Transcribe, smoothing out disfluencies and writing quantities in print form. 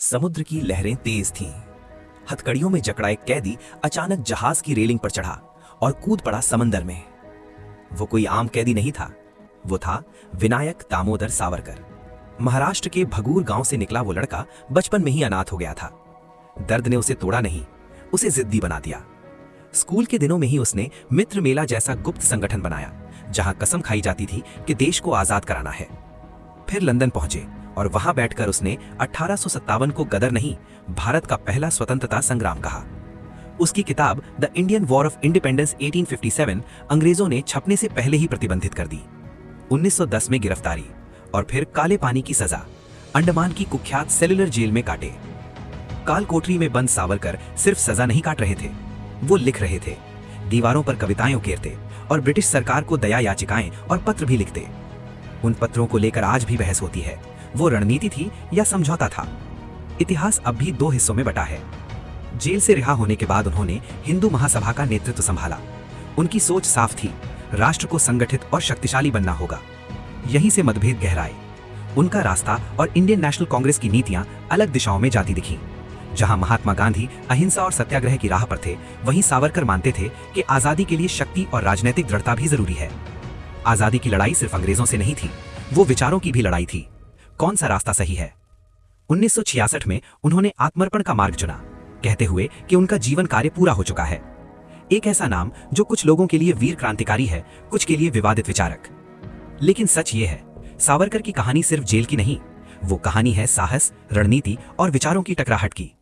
समुद्र की लहरें तेज थीं। हथकड़ियों में जकड़ा एक कैदी अचानक जहाज की रेलिंग पर चढ़ा और कूद पड़ा समंदर में। वो कोई आम कैदी नहीं था, वो था विनायक दामोदर सावरकर। महाराष्ट्र के भगूर गांव से निकला वो लड़का बचपन में ही अनाथ हो गया था। दर्द ने उसे तोड़ा नहीं, उसे जिद्दी बना दिया। स्कूल के दिनों में ही उसने मित्र मेला जैसा गुप्त संगठन बनाया, जहां कसम खाई जाती थी कि देश को आजाद कराना है। फिर लंदन पहुंचे और वहां बैठकर उसने 1857 को गदर नहीं, भारत का पहला स्वतंत्रता संग्राम कहा। उसकी किताब the Indian war of independence 1857 अंग्रेजों ने छपने से पहले ही प्रतिबंधित कर दी। 1910 में गिरफ्तारी और फिर काले पानी की सजा अंडमान की कुख्यात सेलुलर जेल में काटे। काल कोठरी में बंद सावरकर सिर्फ सजा नहीं काट रहे थे, वो लिख रहे थे, दीवारों पर कविताएं उकेरते और ब्रिटिश सरकार को दया याचिकाएं और पत्र भी लिखते। उन पत्रों को लेकर आज भी बहस होती है, वो रणनीति थी या समझौता था। इतिहास अब भी दो हिस्सों में बटा है। जेल से रिहा होने के बाद उन्होंने हिंदू महासभा का नेतृत्व संभाला। उनकी सोच साफ थी, राष्ट्र को संगठित और शक्तिशाली बनना होगा। यहीं से मतभेद गहराए। उनका रास्ता और इंडियन नेशनल कांग्रेस की नीतियां अलग दिशाओं में जाती दिखी। जहां महात्मा गांधी अहिंसा और सत्याग्रह की राह पर थे, वहीं सावरकर मानते थे कि आजादी के लिए शक्ति और राजनीतिक दृढ़ता भी जरूरी है। आजादी की लड़ाई सिर्फ अंग्रेजों से नहीं थी, वो विचारों की भी लड़ाई थी। कौन सा रास्ता सही है? 1966 में उन्होंने आत्मर्पण का मार्ग चुना, कहते हुए कि उनका जीवन कार्य पूरा हो चुका है। एक ऐसा नाम जो कुछ लोगों के लिए वीर क्रांतिकारी है, कुछ के लिए विवादित विचारक। लेकिन सच ये है, सावरकर की कहानी सिर्फ जेल की नहीं, वो कहानी है साहस, रणनीति और विचारों की टकराहट की।